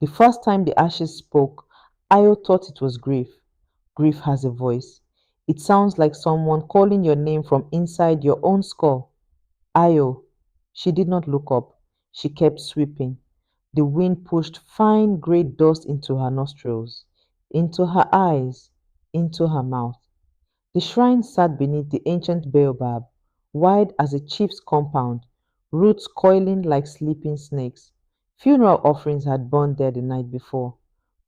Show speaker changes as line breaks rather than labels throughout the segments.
The first time the ashes spoke, Ayo thought it was grief. Grief has a voice. It sounds like someone calling your name from inside your own skull. Ayo. She did not look up. She kept sweeping. The wind pushed fine grey dust into her nostrils, into her eyes, into her mouth. The shrine sat beneath the ancient baobab, wide as a chief's compound, roots coiling like sleeping snakes. Funeral offerings had burned there the night before.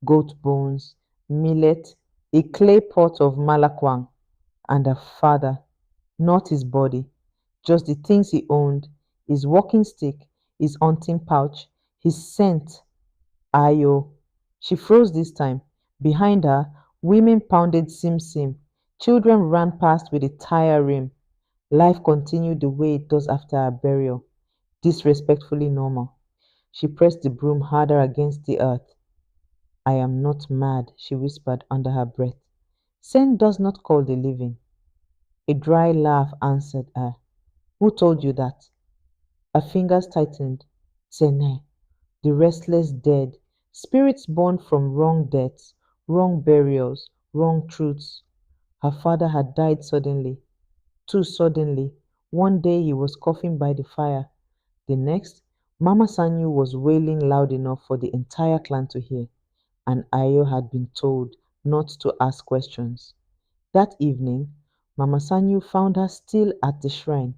Goat bones, millet, a clay pot of malakwang, and a father, not his body, just the things he owned, his walking stick, his hunting pouch, his scent. Ayo. She froze this time. Behind her, women pounded sim sim. Children ran past with a tire rim. Life continued the way it does after a burial, disrespectfully normal. She pressed the broom harder against the earth. I am not mad, she whispered under her breath. Sen does not call the living. A dry laugh answered her. Who told you that? Her fingers tightened. Sene, the restless dead, spirits born from wrong deaths, wrong burials, wrong truths. Her father had died suddenly, too suddenly. One day he was coughing by the fire. The next, Mama Sanyu was wailing loud enough for the entire clan to hear, and Ayo had been told not to ask questions. That evening, Mama Sanyu found her still at the shrine.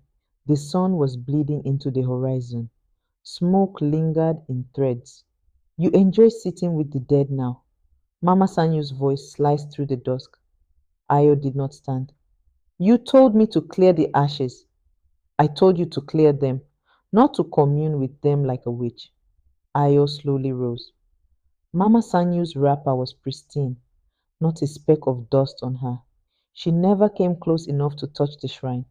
The sun was bleeding into the horizon. Smoke lingered in threads. You enjoy sitting with the dead now. Mama Sanyu's voice sliced through the dusk. Ayo did not stand. You told me to clear the ashes. I told you to clear them, not to commune with them like a witch. Ayo slowly rose. Mama Sanyu's wrapper was pristine, not a speck of dust on her. She never came close enough to touch the shrine.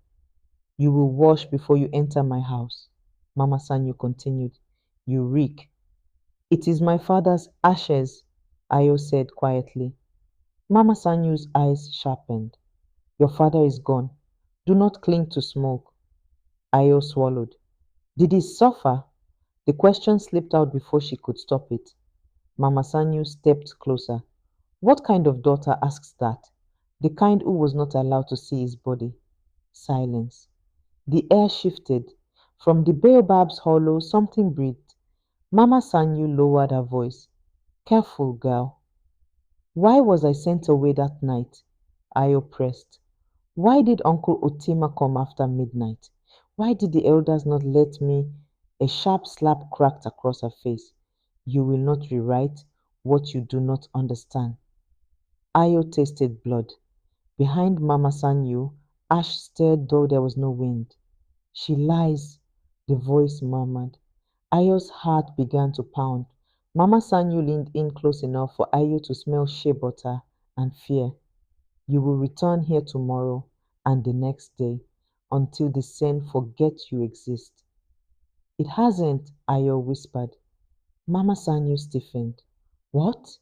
You will wash before you enter my house. Mama Sanyu continued. You reek. It is my father's ashes, Ayo said quietly. Mama Sanyu's eyes sharpened. Your father is gone. Do not cling to smoke. Ayo swallowed. Did he suffer? The question slipped out before she could stop it. Mama Sanyu stepped closer. What kind of daughter asks that? The kind who was not allowed to see his body. Silence. The air shifted. From the baobab's hollow, something breathed. Mama Sanyu lowered her voice. Careful, girl. Why was I sent away that night? Ayo pressed. Why did Uncle Otima come after midnight? Why did the elders not let me? A sharp slap cracked across her face. You will not rewrite what you do not understand. Ayo tasted blood. Behind Mama Sanyu, Ash stared though there was no wind. She lies, the voice murmured. Ayo's heart began to pound. Mama Sanyu leaned in close enough for Ayo to smell shea butter and fear. You will return here tomorrow and the next day until the Sen forget you exist. It hasn't, Ayo whispered. Mama Sanyu stiffened. What?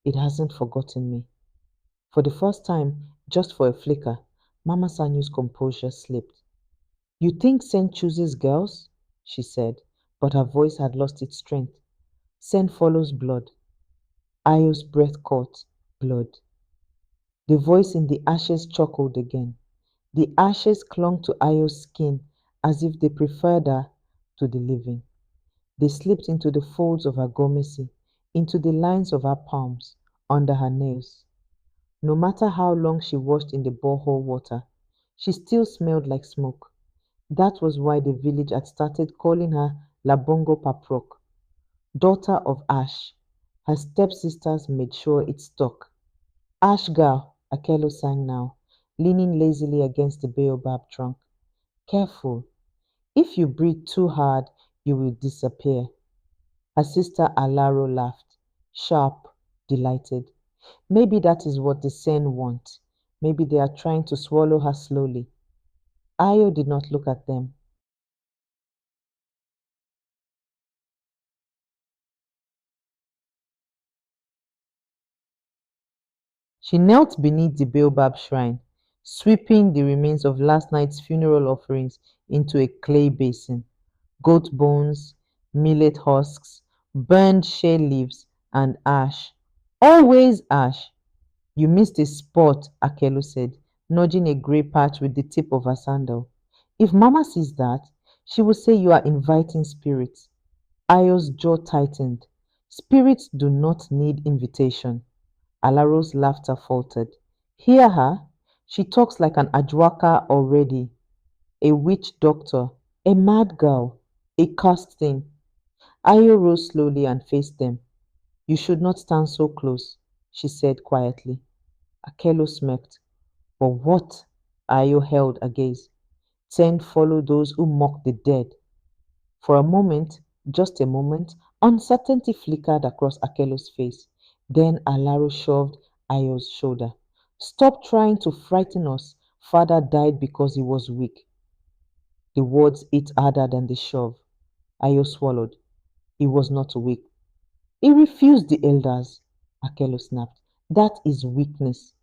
It hasn't forgotten me. For the first time, just for a flicker, Mama Sanyu's composure slipped. You think Sen chooses girls? She said, but her voice had lost its strength. Sen follows blood. Ayo's breath caught. Blood. The voice in the ashes chuckled again. The ashes clung to Ayo's skin as if they preferred her to the living. They slipped into the folds of her gomesi, into the lines of her palms, under her nails. No matter how long she washed in the borehole water, she still smelled like smoke. That was why the village had started calling her Labongo Paprok, daughter of Ash. Her stepsisters made sure it stuck. Ash girl, Akello sang now, leaning lazily against the baobab trunk. Careful. If you breathe too hard, you will disappear. Her sister Alaro laughed, sharp, delighted. Maybe that is what the Sen want. Maybe they are trying to swallow her slowly. Ayo did not look at them. She knelt beneath the baobab shrine, sweeping the remains of last night's funeral offerings into a clay basin. Goat bones, millet husks, burned shea leaves, and ash. Always ash. You missed a spot, Akelu said, nudging a grey patch with the tip of her sandal. If Mama sees that, she will say you are inviting spirits. Ayo's jaw tightened. Spirits do not need invitation. Alaro's laughter faltered. Hear her? She talks like an Ajwaka already. A witch doctor. A mad girl. A cursed thing. Ayo rose slowly and faced them. You should not stand so close, she said quietly. Akelo smirked. But what? Ayo held a gaze. Ten follow those who mock the dead. For a moment, just a moment, uncertainty flickered across Akelo's face. Then Alaro shoved Ayo's shoulder. Stop trying to frighten us. Father died because he was weak. The words hit harder than the shove. Ayo swallowed. He was not weak. He refused the elders. Akelo snapped. That is weakness.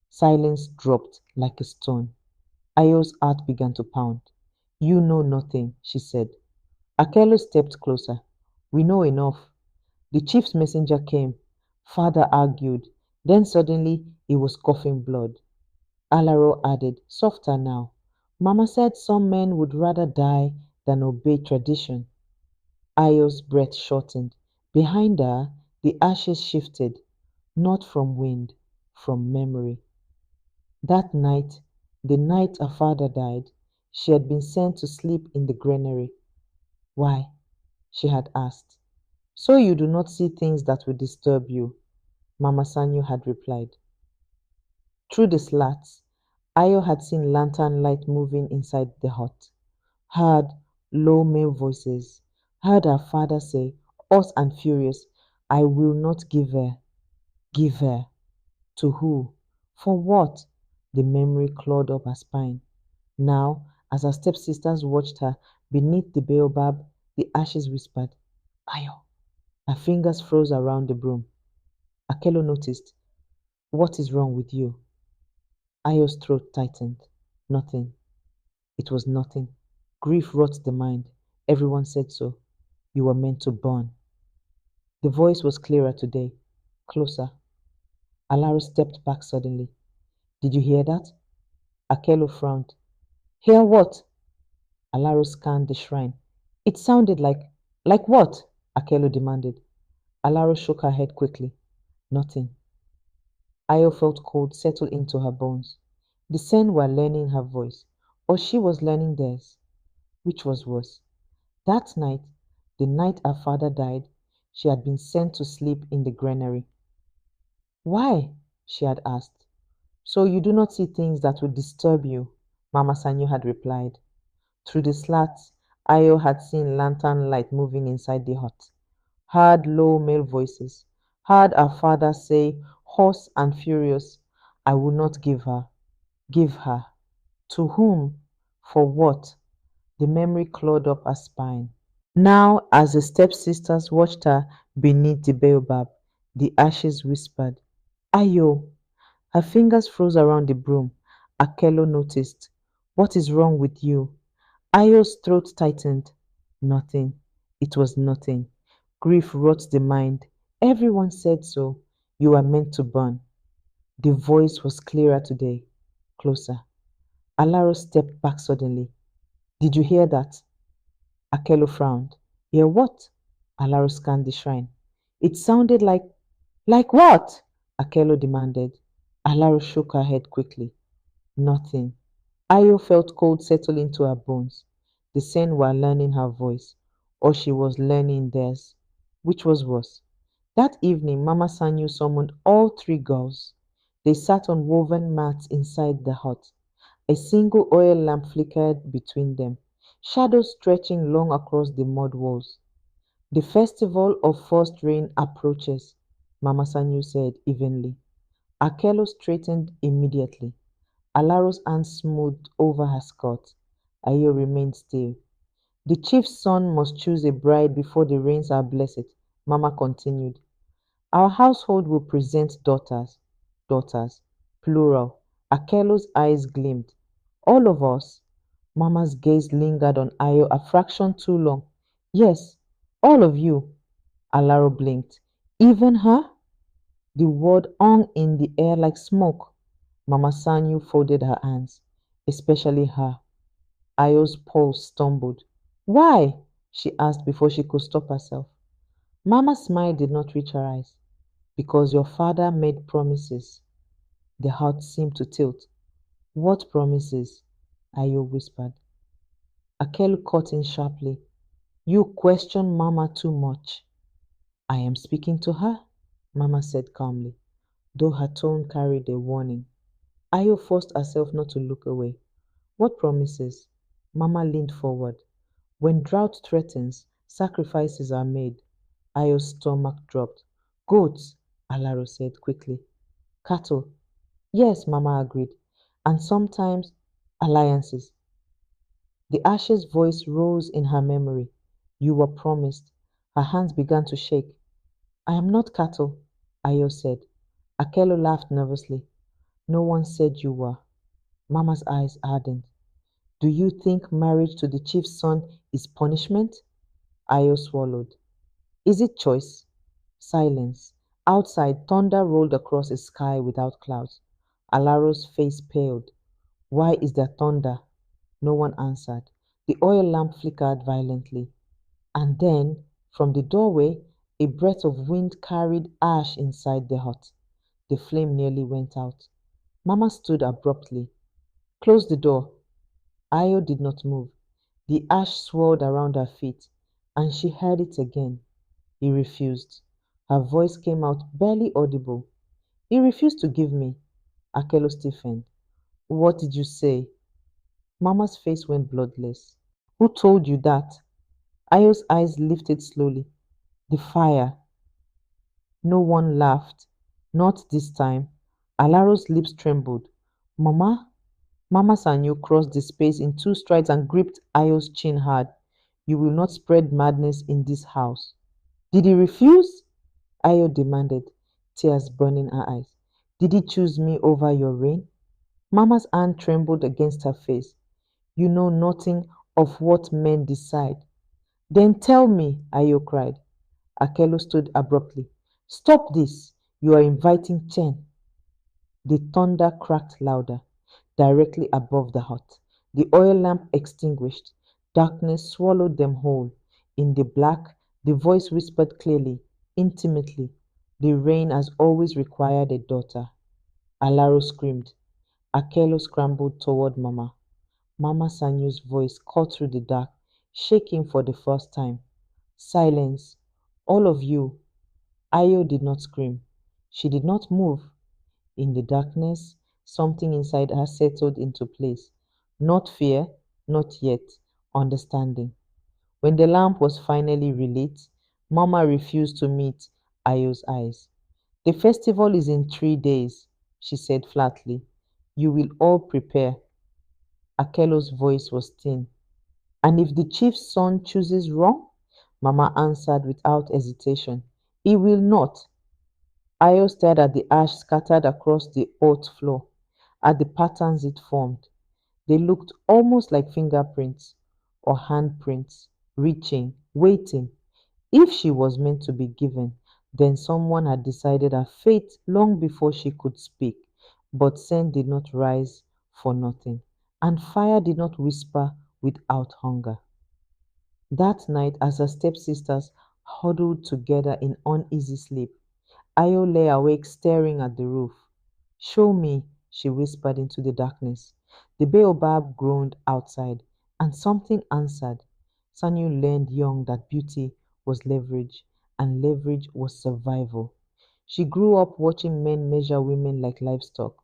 Silence dropped like a stone. Ayo's heart began to pound. You know nothing, she said. Akelo stepped closer. We know enough. The chief's messenger came. Father argued. Then suddenly he was coughing blood. Alaro added, softer now. Mama said some men would rather die than obey tradition. Ayo's breath shortened. Behind her, the ashes shifted, not from wind, from memory. That night, the night her father died, she had been sent to sleep in the granary. Why? She had asked. So you do not see things that will disturb you, Mama Sanyu had replied. Through the slats, Ayo had seen lantern light moving inside the hut, heard low male voices, heard her father say, hoarse and furious, I will not give her. Give her. To who? For what? The memory clawed up her spine. Now, as her stepsisters watched her beneath the baobab, the ashes whispered, Ayo. Her fingers froze around the broom. Akelo noticed. What is wrong with you? Ayo's throat tightened. Nothing. It was nothing. Grief rots the mind. Everyone said so. You were meant to burn. The voice was clearer today. Closer. Alaro stepped back suddenly. Did you hear that? Akelo frowned. Hear what? Alaro scanned the shrine. It sounded like what? Akelo demanded. Alaro shook her head quickly. Nothing. Ayo felt cold settle into her bones. The Sen were learning her voice, or she was learning theirs. Which was worse? That night, the night her father died, she had been sent to sleep in the granary. Why? She had asked. So you do not see things that would disturb you, Mama Sanyu had replied. Through the slats, Ayo had seen lantern light moving inside the hut, heard low male voices, heard her father say, hoarse and furious, I will not give her. Give her. To whom? For what? The memory clawed up her spine. Now, as the stepsisters watched her beneath the baobab, the ashes whispered, Ayo! Her fingers froze around the broom. Akello noticed. What is wrong with you? Ayo's throat tightened. Nothing. It was nothing. Grief rots the mind. Everyone said so. You are meant to burn. The voice was clearer today. Closer. Alaro stepped back suddenly. Did you hear that? Akello frowned. Hear what? Alaro scanned the shrine. It sounded like what? Akello demanded. Alaro shook her head quickly. Nothing. Ayo felt cold settle into her bones. The Sen were learning her voice, or she was learning theirs. Which was worse? That evening, Mama Sanyu summoned all three girls. They sat on woven mats inside the hut. A single oil lamp flickered between them, shadows stretching long across the mud walls. The festival of first rain approaches, Mama Sanyu said evenly. Akello straightened immediately. Alaro's hand smoothed over her skirt. Ayo remained still. The chief's son must choose a bride before the rains are blessed, Mama continued. Our household will present daughters. Daughters. Plural. Akello's eyes gleamed. All of us. Mama's gaze lingered on Ayo a fraction too long. Yes, all of you. Alaro blinked. Even her? The word hung in the air like smoke. Mama Sanyu folded her hands, especially her. Ayo's pulse stumbled. Why? She asked before she could stop herself. Mama's smile did not reach her eyes. Because your father made promises. The heart seemed to tilt. What promises? Ayo whispered. Akelu cut in sharply. You question Mama too much. I am speaking to her, Mama said calmly, though her tone carried a warning. Ayo forced herself not to look away. What promises? Mama leaned forward. When drought threatens, sacrifices are made. Ayo's stomach dropped. Goats, Alaro said quickly. Cattle. Yes, Mama agreed. And sometimes alliances. The Ash's voice rose in her memory. You were promised. Her hands began to shake. I am not cattle, Ayo said. Akelo laughed nervously. No one said you were. Mama's eyes hardened. Do you think marriage to the chief's son is punishment? Ayo swallowed. Is it choice? Silence. Outside, thunder rolled across a sky without clouds. Alaro's face paled. Why is there thunder? No one answered. The oil lamp flickered violently. And then, from the doorway, a breath of wind carried ash inside the hut. The flame nearly went out. Mama stood abruptly. Close the door. Ayo did not move. The ash swirled around her feet, and she heard it again. He refused. Her voice came out barely audible. He refused to give me. Akelo stiffened. What did you say? Mama's face went bloodless. Who told you that? Ayo's eyes lifted slowly. The fire. No one laughed. Not this time. Alaro's lips trembled. Mama? Mama Sanyu crossed the space in two strides and gripped Ayo's chin hard. You will not spread madness in this house. Did he refuse? Ayo demanded, tears burning her eyes. Did he choose me over your reign? Mama's hand trembled against her face. You know nothing of what men decide. Then tell me, Ayo cried. Akelo stood abruptly. Stop this! You are inviting Chen. The thunder cracked louder, directly above the hut. The oil lamp extinguished. Darkness swallowed them whole. In the black, the voice whispered clearly, intimately, the rain has always required a daughter. Alaro screamed. Akelo scrambled toward Mama. Mama Sanyu's voice cut through the dark, shaking for the first time. Silence. All of you. Ayo did not scream. She did not move. In the darkness, something inside her settled into place. Not fear, not yet, understanding. When the lamp was finally relit, Mama refused to meet Ayo's eyes. The festival is in 3 days, she said flatly. You will all prepare. Akelo's voice was thin. And if the chief's son chooses wrong? Mama answered without hesitation. He will not. Ayo stared at the ash scattered across the earth floor, at the patterns it formed. They looked almost like fingerprints or handprints, reaching, waiting. If she was meant to be given, then someone had decided her fate long before she could speak. But scent did not rise for nothing, and fire did not whisper without hunger. That night, as her stepsisters huddled together in uneasy sleep, Ayo lay awake staring at the roof. Show me, she whispered into the darkness. The baobab groaned outside, and something answered. Sanyu learned young that beauty was leverage, and leverage was survival. She grew up watching men measure women like livestock.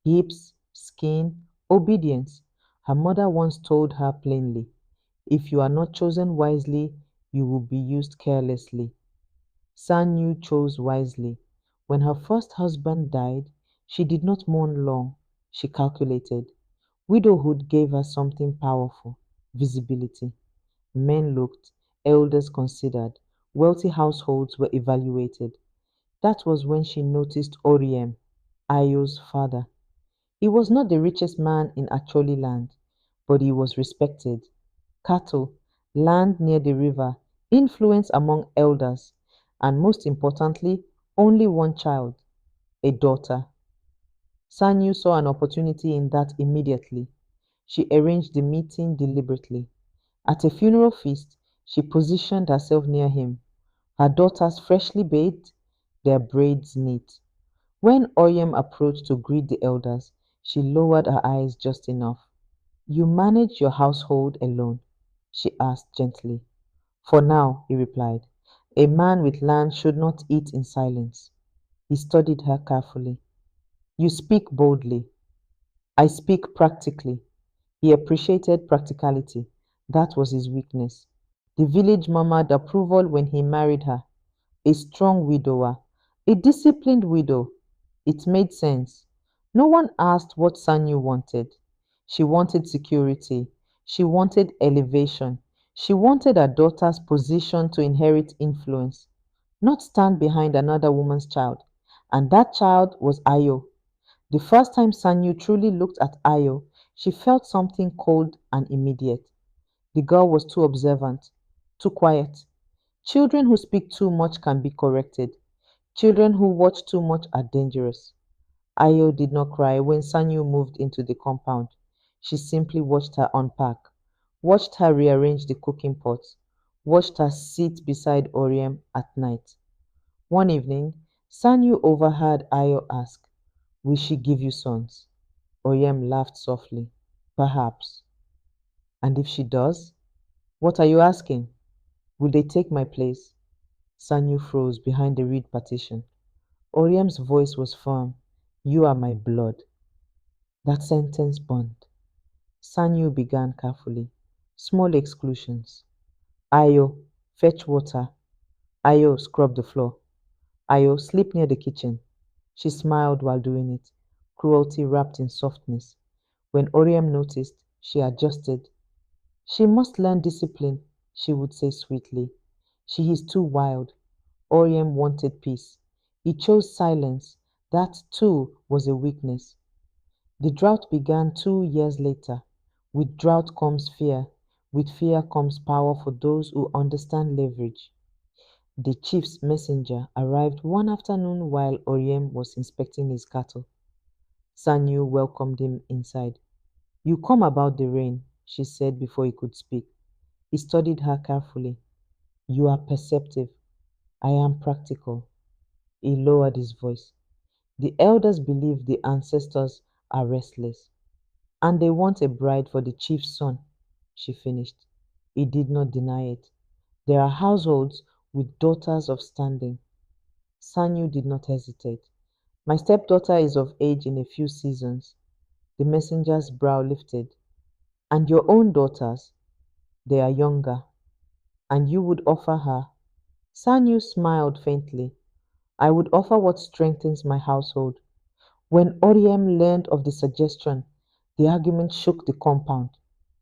Hips, skin, obedience. Her mother once told her plainly, if you are not chosen wisely, you will be used carelessly. Sanyu chose wisely. When her first husband died, she did not mourn long. She calculated. Widowhood gave her something powerful, visibility. Men looked, elders considered, wealthy households were evaluated. That was when she noticed Oryem, Ayo's father. He was not the richest man in Acholi land, but he was respected. Cattle, land near the river, influence among elders. and most importantly, only one child, a daughter. Sanyu saw an opportunity in that immediately. She arranged the meeting deliberately. At a funeral feast, she positioned herself near him, her daughters freshly bathed, their braids neat. When Oryem approached to greet the elders, she lowered her eyes just enough. You manage your household alone? She asked gently. For now, he replied. A man with land should not eat in silence. He studied her carefully. You speak boldly. I speak practically. He appreciated practicality. That was his weakness. The village murmured approval when he married her. A strong widower, a disciplined widow. It made sense. No one asked what Sanyu wanted. She wanted security. She wanted elevation. She wanted her daughter's position to inherit influence, not stand behind another woman's child. And that child was Ayo. The first time Sanyu truly looked at Ayo, she felt something cold and immediate. The girl was too observant, too quiet. Children who speak too much can be corrected. Children who watch too much are dangerous. Ayo did not cry when Sanyu moved into the compound. She simply watched her unpack, watched her rearrange the cooking pots, watched her sit beside Oryem at night. One evening, Sanyu overheard Ayo ask, will she give you sons? Oryem laughed softly. Perhaps. And if she does? What are you asking? Will they take my place? Sanyu froze behind the reed partition. Oryem's voice was firm. You are my blood. That sentence burned. Sanyu began carefully. Small exclusions. Ayo, fetch water. Ayo, scrub the floor. Ayo, sleep near the kitchen. She smiled while doing it, cruelty wrapped in softness. When Oryem noticed, she adjusted. She must learn discipline, she would say sweetly. She is too wild. Oryem wanted peace. He chose silence. That, too, was a weakness. The drought began 2 years later. With drought comes fear. With fear comes power for those who understand leverage. The chief's messenger arrived one afternoon while Oryem was inspecting his cattle. Sanyu welcomed him inside. You come about the rain, she said before he could speak. He studied her carefully. You are perceptive. I am practical. He lowered his voice. The elders believe the ancestors are restless, and they want a bride for the chief's son, she finished. He did not deny it. There are households with daughters of standing. Sanyu did not hesitate. My stepdaughter is of age in a few seasons. The messenger's brow lifted. And your own daughters, they are younger, and you would offer her. Sanyu smiled faintly. I would offer what strengthens my household. When Oryem learned of the suggestion, the argument shook the compound.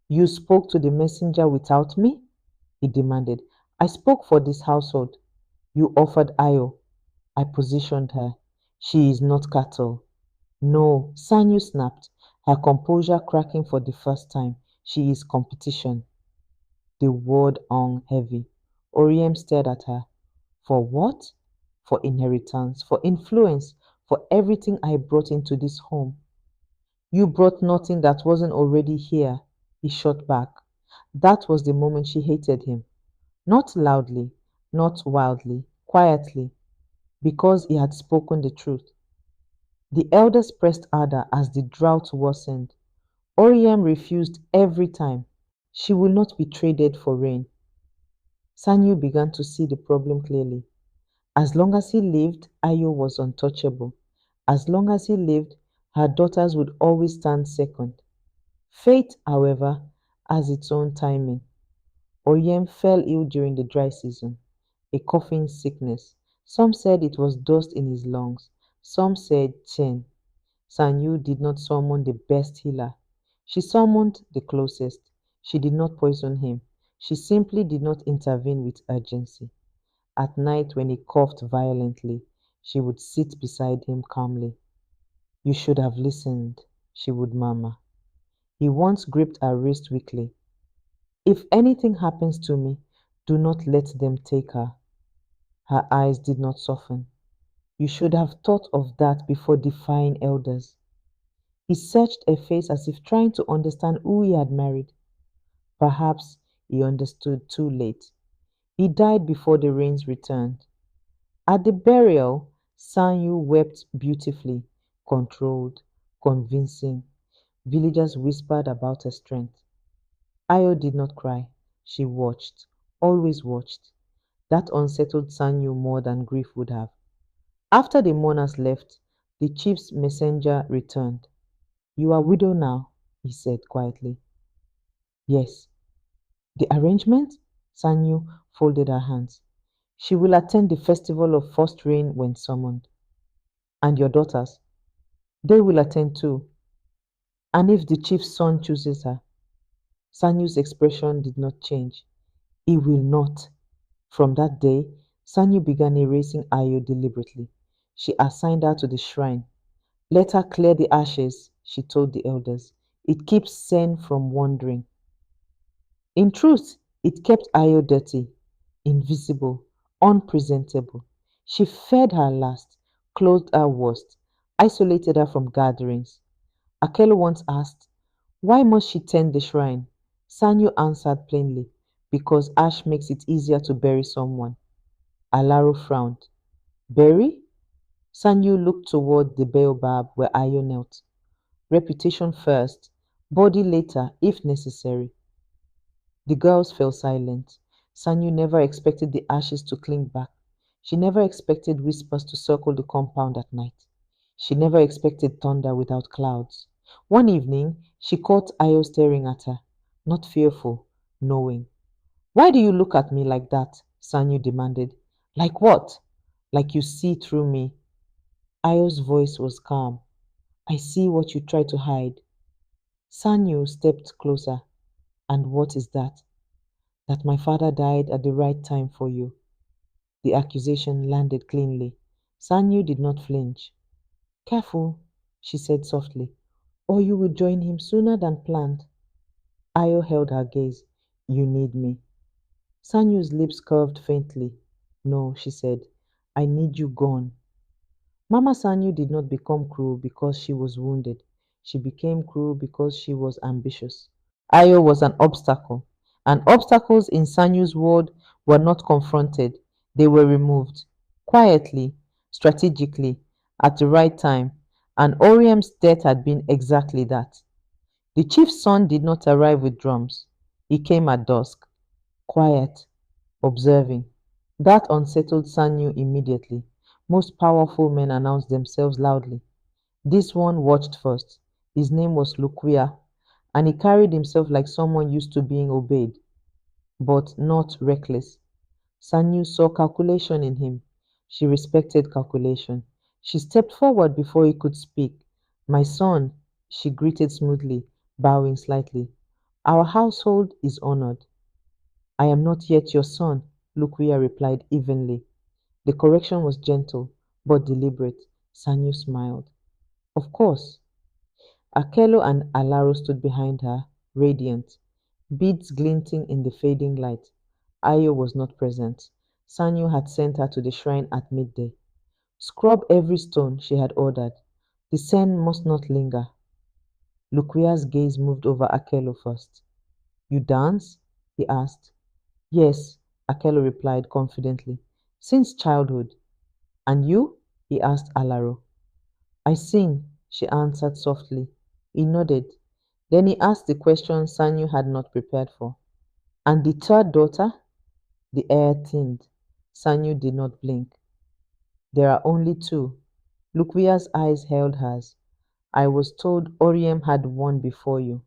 You spoke to the messenger without me? He demanded. I spoke for this household. You offered Ayo. I positioned her. She is not cattle. No, Sanyu snapped, her composure cracking for the first time. She is competition. The word hung heavy. Oryem stared at her. For what? For inheritance, for influence, for everything I brought into this home. You brought nothing that wasn't already here, he shot back. That was the moment she hated him. Not loudly, not wildly, quietly, because he had spoken the truth. The elders pressed harder as the drought worsened. Oryem refused every time. She will not be traded for rain. Sanyu began to see the problem clearly. As long as he lived, Ayo was untouchable. As long as he lived, her daughters would always stand second. Fate, however, has its own timing. Oryem fell ill during the dry season, a coughing sickness. Some said it was dust in his lungs. Some said Chen. Sanyu did not summon the best healer. She summoned the closest. She did not poison him. She simply did not intervene with urgency. At night, when he coughed violently, she would sit beside him calmly. You should have listened, she would murmur. He once gripped her wrist weakly. If anything happens to me, do not let them take her. Her eyes did not soften. You should have thought of that before defying elders. He searched her face as if trying to understand who he had married. Perhaps he understood too late. He died before the rains returned. At the burial, Sanyu wept beautifully, controlled, convincing. Villagers whispered about her strength. Ayo did not cry. She watched, always watched. That unsettled Sanyu more than grief would have. After the mourners left, the chief's messenger returned. You are widow now, he said quietly. Yes. The arrangement? Sanyu folded her hands. She will attend the festival of first rain when summoned. And your daughters? They will attend too. And if the chief's son chooses her? Sanyu's expression did not change. He will not. From that day, Sanyu began erasing Ayo deliberately. She assigned her to the shrine. Let her clear the ashes, she told the elders. It keeps Sen from wandering. In truth, it kept Ayo dirty, invisible, unpresentable. She fed her last, clothed her worst, isolated her from gatherings. Akelo once asked, why must she tend the shrine? Sanyu answered plainly, because ash makes it easier to bury someone. Alaro frowned. Bury? Sanyu looked toward the baobab where Ayo knelt. Reputation first, body later, if necessary. The girls fell silent. Sanyu never expected the ashes to cling back. She never expected whispers to circle the compound at night. She never expected thunder without clouds. One evening, she caught Ayo staring at her, not fearful, knowing. Why do you look at me like that? Sanyu demanded. Like what? Like you see through me. Ayo's voice was calm. I see what you try to hide. Sanyu stepped closer. And what is that? That my father died at the right time for you. The accusation landed cleanly. Sanyu did not flinch. Careful, she said softly, or you will join him sooner than planned. Ayo held her gaze. You need me. Sanyu's lips curved faintly. No, she said, I need you gone. Mama Sanyu did not become cruel because she was wounded. She became cruel because she was ambitious. Ayo was an obstacle, and obstacles in Sanyu's world were not confronted, they were removed. Quietly, strategically, at the right time, and Oryem's death had been exactly that. The chief's son did not arrive with drums. He came at dusk, quiet, observing. That unsettled Sanyu immediately. Most powerful men announced themselves loudly. This one watched first. His name was Luquia, and he carried himself like someone used to being obeyed, but not reckless. Sanyu saw calculation in him. She respected calculation. She stepped forward before he could speak. My son, she greeted smoothly, bowing slightly. Our household is honored. I am not yet your son, Luquia replied evenly. The correction was gentle, but deliberate. Sanyu smiled. Of course. Akelo and Alaro stood behind her, radiant, beads glinting in the fading light. Ayo was not present. Sanyu had sent her to the shrine at midday. Scrub every stone, she had ordered. The scent must not linger. Luquia's gaze moved over Akelo first. You dance? He asked. Yes, Akelo replied confidently. Since childhood. And you? He asked Alaro. I sing, she answered softly. He nodded. Then he asked the question Sanyu had not prepared for. And the third daughter? The air thinned. Sanyu did not blink. There are only two. Luquia's eyes held hers. I was told Oryem had one before you.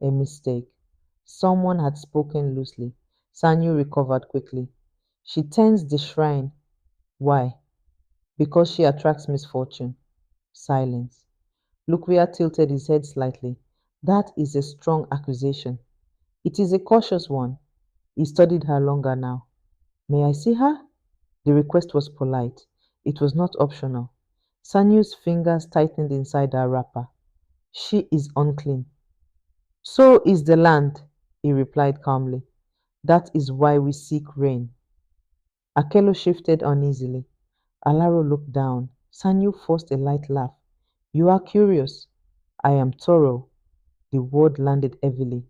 A mistake. Someone had spoken loosely. Sanyu recovered quickly. She tends the shrine. Why? Because she attracts misfortune. Silence. Luquia tilted his head slightly. That is a strong accusation. It is a cautious one. He studied her longer now. May I see her? The request was polite. It was not optional. Sanyu's fingers tightened inside her wrapper. She is unclean. So is the land, he replied calmly. That is why we seek rain. Akelo shifted uneasily. Alaro looked down. Sanyu forced a light laugh. You are curious. I am thorough. The word landed heavily.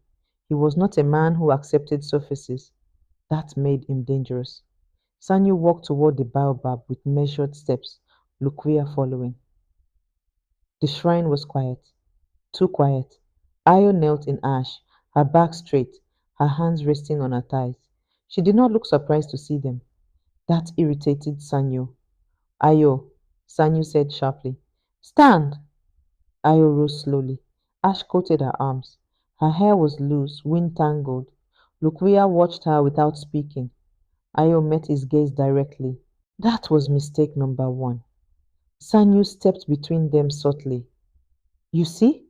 He was not a man who accepted surfaces. That made him dangerous. Sanyu walked toward the baobab with measured steps, Luquia following. The shrine was quiet, too quiet. Ayo knelt in ash, her back straight, her hands resting on her thighs. She did not look surprised to see them. That irritated Sanyu. Ayo, Sanyu said sharply. Stand! Ayo rose slowly. Ash coated her arms. Her hair was loose, wind tangled. Luquia watched her without speaking. Ayo met his gaze directly. That was mistake number one. Sanyu stepped between them subtly. You see,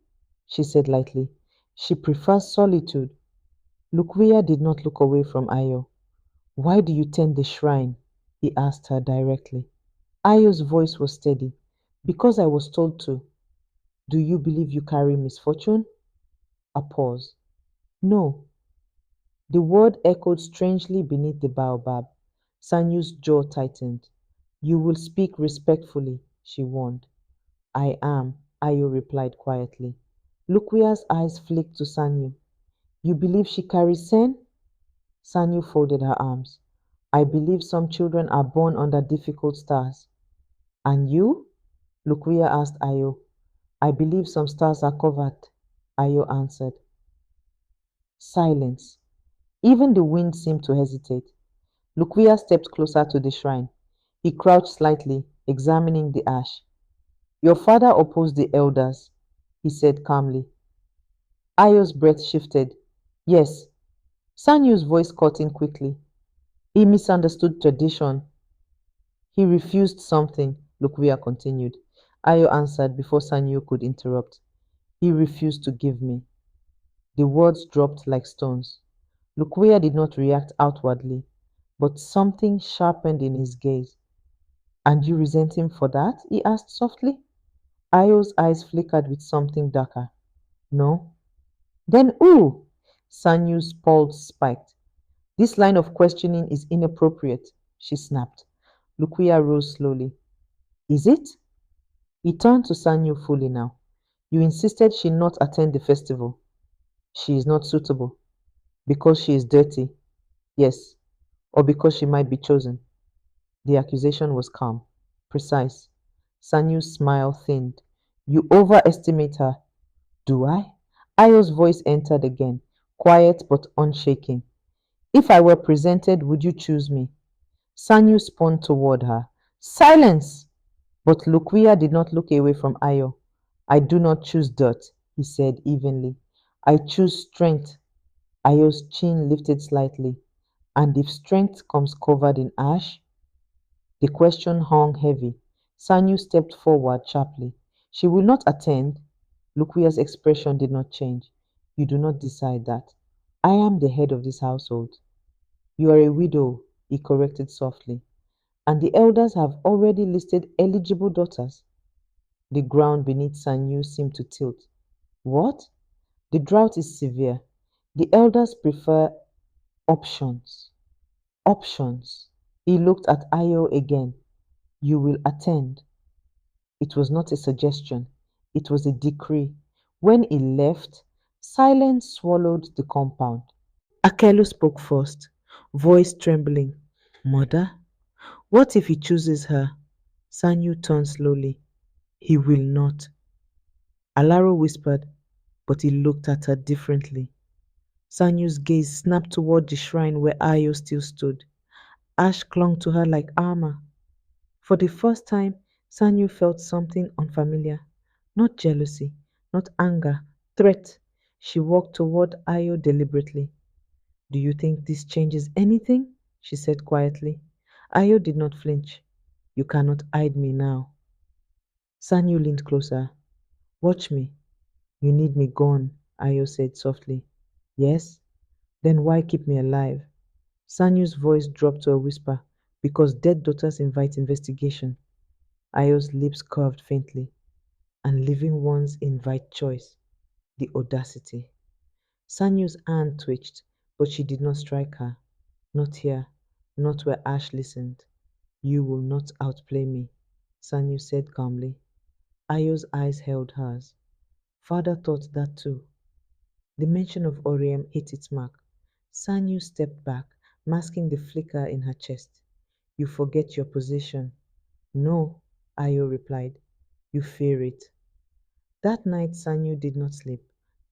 she said lightly, she prefers solitude. Luquia did not look away from Ayo. Why do you tend the shrine? He asked her directly. Ayo's voice was steady. Because I was told to. Do you believe you carry misfortune? A pause. No. The word echoed strangely beneath the baobab. Sanyu's jaw tightened. You will speak respectfully, she warned. I am, Ayo replied quietly. Luquia's eyes flicked to Sanyu. You believe she carries sin? Sanyu folded her arms. I believe some children are born under difficult stars. And you? Luquia asked Ayo. I believe some stars are covered, Ayo answered. Silence. Even the wind seemed to hesitate. Luquia stepped closer to the shrine. He crouched slightly, examining the ash. Your father opposed the elders, he said calmly. Ayo's breath shifted. Yes. Sanyu's voice cut in quickly. He misunderstood tradition. He refused something, Luquia continued. Ayo answered before Sanyu could interrupt. He refused to give me. The words dropped like stones. Luquia did not react outwardly, but something sharpened in his gaze. And you resent him for that? He asked softly. Ayo's eyes flickered with something darker. No. Then who? Sanyu's pulse spiked. This line of questioning is inappropriate, she snapped. Luquia rose slowly. Is it? He turned to Sanyu fully now. You insisted she not attend the festival. She is not suitable. Because she is dirty. Yes. Or because she might be chosen. The accusation was calm, precise. Sanyu's smile thinned. You overestimate her. Do I? Ayo's voice entered again, quiet but unshaking. If I were presented, would you choose me? Sanyu spun toward her. Silence! But Luquia did not look away from Ayo. I do not choose dirt, he said evenly. I choose strength. Ayo's chin lifted slightly. And if strength comes covered in ash? The question hung heavy. Sanyu stepped forward sharply. She will not attend. Luquia's expression did not change. You do not decide that. I am the head of this household. You are a widow, he corrected softly. And the elders have already listed eligible daughters. The ground beneath Sanyu seemed to tilt. What? The drought is severe. The elders prefer options. Options. He looked at Ayo again. You will attend. It was not a suggestion. It was a decree. When he left, silence swallowed the compound. Akelu spoke first, voice trembling. Mother? What if he chooses her? Sanyu turned slowly. He will not. Alaro whispered, but he looked at her differently. Sanyu's gaze snapped toward the shrine where Ayo still stood. Ash clung to her like armor. For the first time, Sanyu felt something unfamiliar. Not jealousy, not anger, threat. She walked toward Ayo deliberately. Do you think this changes anything? She said quietly. Ayo did not flinch. You cannot hide me now. Sanyu leaned closer. Watch me. You need me gone, Ayo said softly. Yes? Then why keep me alive? Sanyu's voice dropped to a whisper. Because dead daughters invite investigation. Ayo's lips curved faintly. And living ones invite choice. The audacity. Sanyu's hand twitched, but she did not strike her. Not here. not where Ash listened. You will not outplay me, Sanyu said calmly. Ayo's eyes held hers. Father thought that too. The mention of Oryem hit its mark. Sanyu stepped back, masking the flicker in her chest. You forget your position. No, Ayo replied. You fear it. That night Sanyu did not sleep.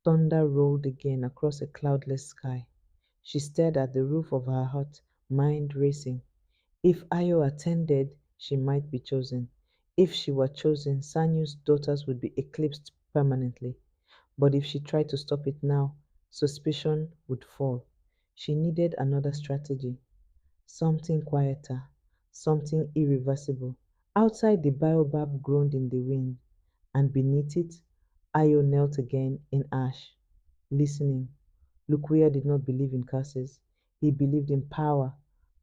Thunder rolled again across a cloudless sky. She stared at the roof of her hut, mind racing. If Ayo attended, she might be chosen. If she were chosen, Sanyu's daughters would be eclipsed permanently. But if she tried to stop it now, suspicion would fall. She needed another strategy, something quieter, something irreversible. Outside, the baobab groaned in the wind, and beneath it, Ayo knelt again in ash, listening. Lukuya did not believe in curses. He believed in power.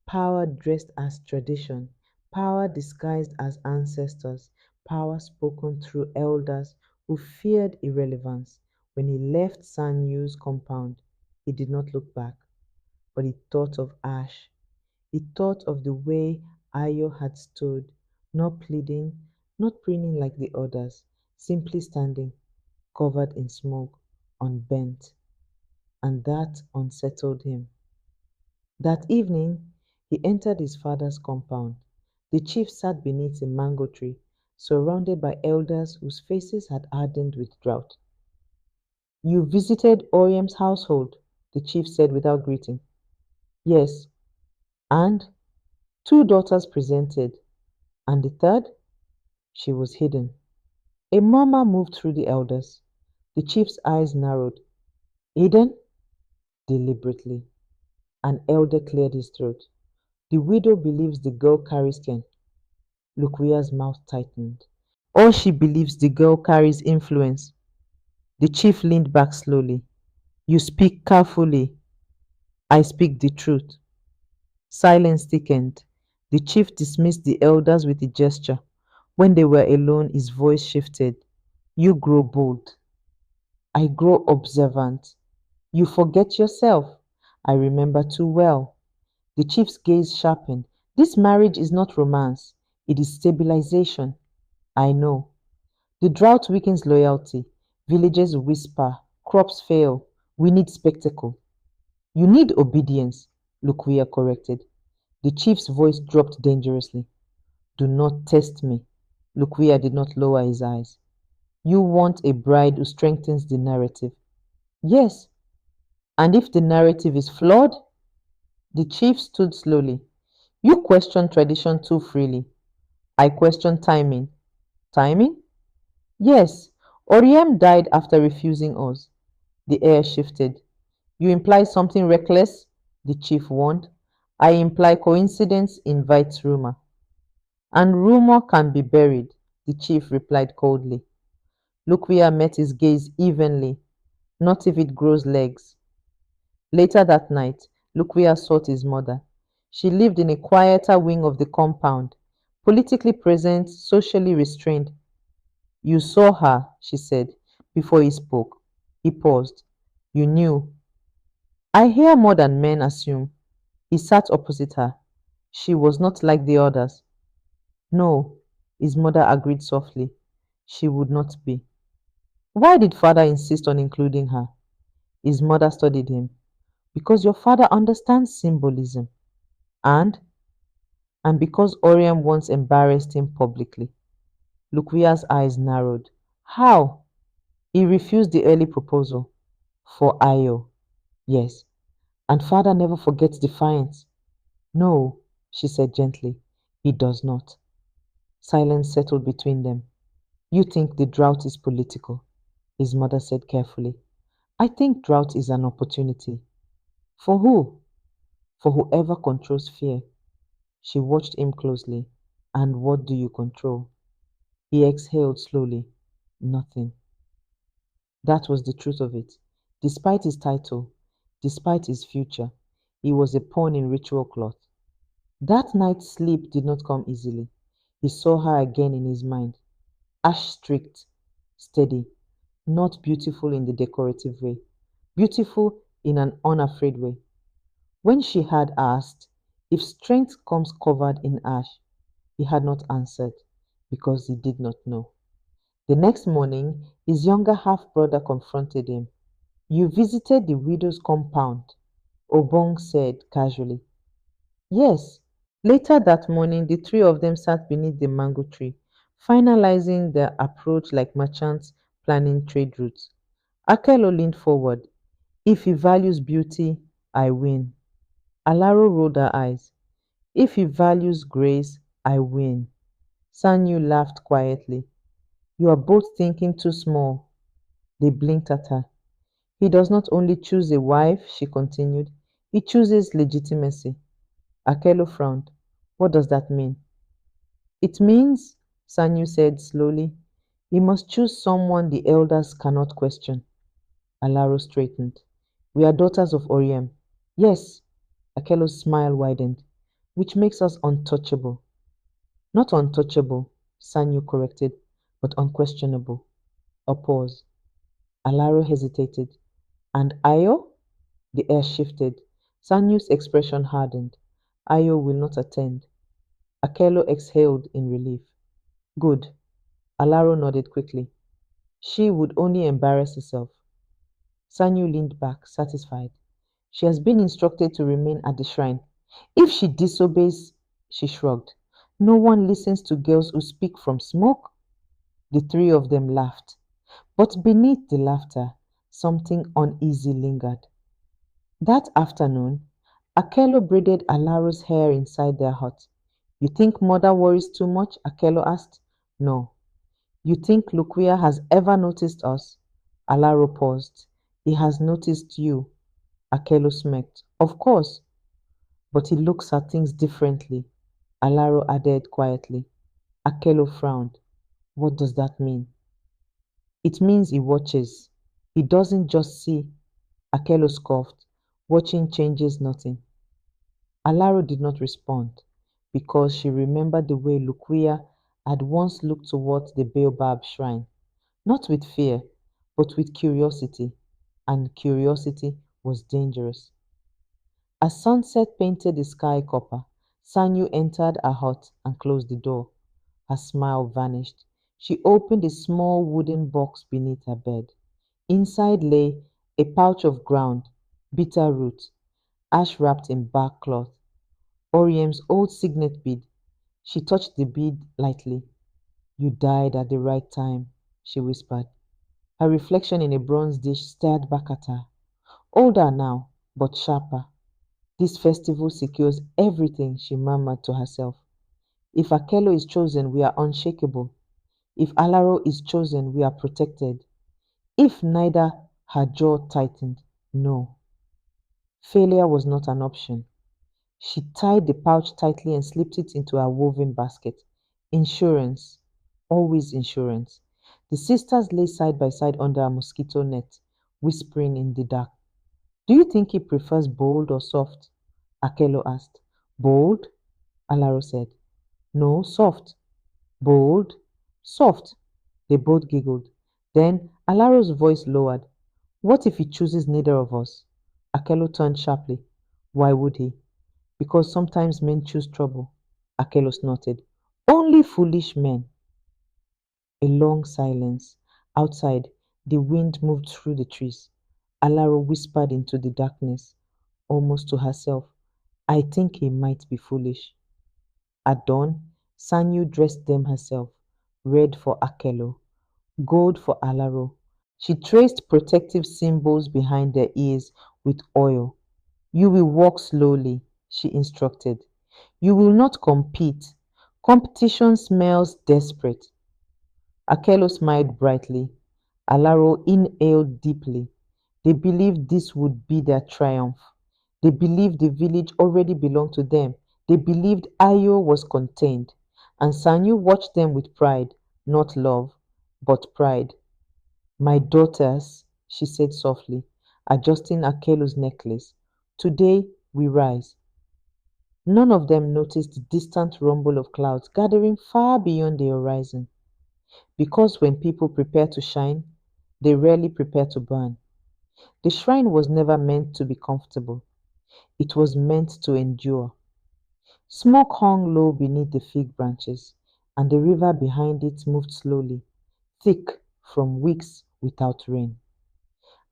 Power dressed as tradition. Power disguised as ancestors. Power spoken through elders who feared irrelevance. When he left Sanyu's compound, he did not look back, but he thought of Ash. He thought of the way Ayo had stood, not pleading, not preening like the others, simply standing, covered in smoke, unbent, and that unsettled him. That evening, he entered his father's compound. The chief sat beneath a mango tree, surrounded by elders whose faces had hardened with drought. You visited Oryem's household, the chief said without greeting. Yes, and two daughters presented, and the third, she was hidden. A murmur moved through the elders. The chief's eyes narrowed. Hidden? Deliberately. An elder cleared his throat. The widow believes the girl carries Ken. Lukuya's mouth tightened. Or she believes the girl carries influence. The chief leaned back slowly. You speak carefully. I speak the truth. Silence thickened. The chief dismissed the elders with a gesture. When they were alone, his voice shifted. You grow bold. I grow observant. You forget yourself. I remember too well. The chief's gaze sharpened. This marriage is not romance. It is stabilization. I know. The drought weakens loyalty. Villages whisper. Crops fail. We need spectacle. You need obedience, Lukuya corrected. The chief's voice dropped dangerously. Do not test me. Lukuya did not lower his eyes. You want a bride who strengthens the narrative. Yes, and if the narrative is flawed? The chief stood slowly. You question tradition too freely. I question timing. Timing? Yes, Oryem died after refusing us. The air shifted. You imply something reckless? The chief warned. I imply coincidence invites rumor. And rumor can be buried, the chief replied coldly. Lukwia met his gaze evenly. Not if it grows legs. Later that night, Lukwia sought his mother. She lived in a quieter wing of the compound, politically present, socially restrained. You saw her, she said, before he spoke. He paused. You knew. I hear more than men assume. He sat opposite her. She was not like the others. No, his mother agreed softly. She would not be. Why did father insist on including her? His mother studied him. Because your father understands symbolism. And? And because Oryem once embarrassed him publicly. Lukwia's eyes narrowed. How? He refused the early proposal. For Ayo. Yes. And father never forgets defiance. No, she said gently. He does not. Silence settled between them. You think the drought is political, his mother said carefully. I think drought is an opportunity. For who? For whoever controls fear. She watched him closely. And what do you control? He exhaled slowly. Nothing. That was the truth of it. Despite his title, despite his future, he was a pawn in ritual cloth. That night sleep did not come easily. He saw her again in his mind. Ash strict, steady, not beautiful in the decorative way, beautiful in an unafraid way. When she had asked, If strength comes covered in ash, he had not answered because he did not know. The next morning, his younger half brother confronted him. You visited the widow's compound, Obong said casually. Yes. Later that morning, the three of them sat beneath the mango tree, finalizing their approach like merchants planning trade routes. Akelo leaned forward. If he values beauty, I win. Alaro rolled her eyes. If he values grace, I win. Sanyu laughed quietly. You are both thinking too small. They blinked at her. He does not only choose a wife, she continued, he chooses legitimacy. Akelo frowned. What does that mean? It means, Sanyu said slowly, he must choose someone the elders cannot question. Alaro straightened. We are daughters of Oryem. Yes, Akelo's smile widened, which makes us untouchable. Not untouchable, Sanyu corrected, but unquestionable. A pause. Alaro hesitated. And Ayo? The air shifted. Sanyu's expression hardened. Ayo will not attend. Akelo exhaled in relief. Good. Alaro nodded quickly. She would only embarrass herself. Sanyu leaned back, satisfied. She has been instructed to remain at the shrine. If she disobeys, she shrugged. No one listens to girls who speak from smoke. The three of them laughed. But beneath the laughter, something uneasy lingered. That afternoon, Akelo braided Alaro's hair inside their hut. You think mother worries too much? Akelo asked. No. You think Luquia has ever noticed us? Alaro paused. He has noticed you. Akelo smirked. Of course, but he looks at things differently. Alaro added quietly. Akelo frowned. What does that mean? It means he watches. He doesn't just see. Akelo scoffed. Watching changes nothing. Alaro did not respond because she remembered the way Luquia had once looked towards the BAOBAB shrine, not with fear, but with curiosity, and curiosity was dangerous. As sunset painted the sky copper, Sanyu entered her hut and closed the door. Her smile vanished. She opened a small wooden box beneath her bed. Inside lay a pouch of ground, bitter root, ash wrapped in bark cloth, Oryem's old signet bead. She touched the bead lightly. You died at the right time, she whispered. Her reflection in a bronze dish stared back at her. Older now, but sharper. This festival secures everything, she murmured to herself. If Akelo is chosen, we are unshakable. If Alaro is chosen, we are protected. If neither, her jaw tightened. No. Failure was not an option. She tied the pouch tightly and slipped it into her woven basket. Insurance. Always insurance. The sisters lay side by side under a mosquito net, whispering in the dark. Do you think he prefers bold or soft? Akelo asked. Bold? Alaro said. No, soft. Bold? Soft. They both giggled. Then Alaro's voice lowered. What if he chooses neither of us? Akelo turned sharply. Why would he? Because sometimes men choose trouble. Akelo snorted. Only foolish men. A long silence. Outside, the wind moved through the trees. Alaro whispered into the darkness, almost to herself. I think he might be foolish. At dawn, Sanyu dressed them herself, red for Akelo, gold for Alaro. She traced protective symbols behind their ears with oil. You will walk slowly, she instructed. You will not compete. Competition smells desperate. Akelo smiled brightly. Alaro inhaled deeply. They believed this would be their triumph. They believed the village already belonged to them. They believed Ayo was contained. And Sanyu watched them with pride, not love, but pride. My daughters, she said softly, adjusting Akelo's necklace. Today we rise. None of them noticed the distant rumble of clouds gathering far beyond the horizon. Because when people prepare to shine, they rarely prepare to burn. The shrine was never meant to be comfortable. It was meant to endure. Smoke hung low beneath the fig branches, and the river behind it moved slowly, thick from weeks without rain.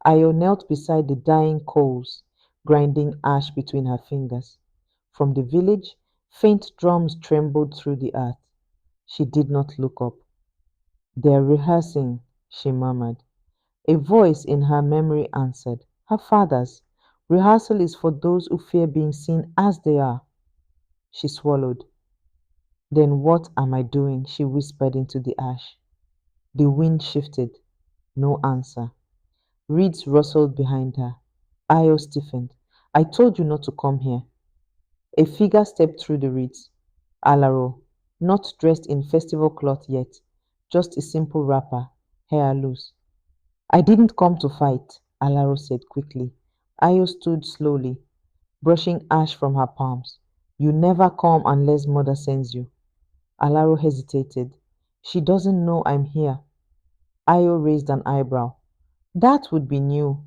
Ayo knelt beside the dying coals, grinding ash between her fingers. From the village, faint drums trembled through the earth. She did not look up. They're rehearsing, she murmured. A voice in her memory answered, her father's. Rehearsal is for those who fear being seen as they are. She swallowed. Then what am I doing? She whispered into the ash. The wind shifted. No answer. Reeds rustled behind her. Ayo stiffened. I told you not to come here. A figure stepped through the reeds. Alaro, not dressed in festival cloth yet, just a simple wrapper, hair loose. I didn't come to fight, Alaro said quickly. Ayo stood slowly, brushing ash from her palms. You never come unless mother sends you. Alaro hesitated. She doesn't know I'm here. Ayo raised an eyebrow. That would be new.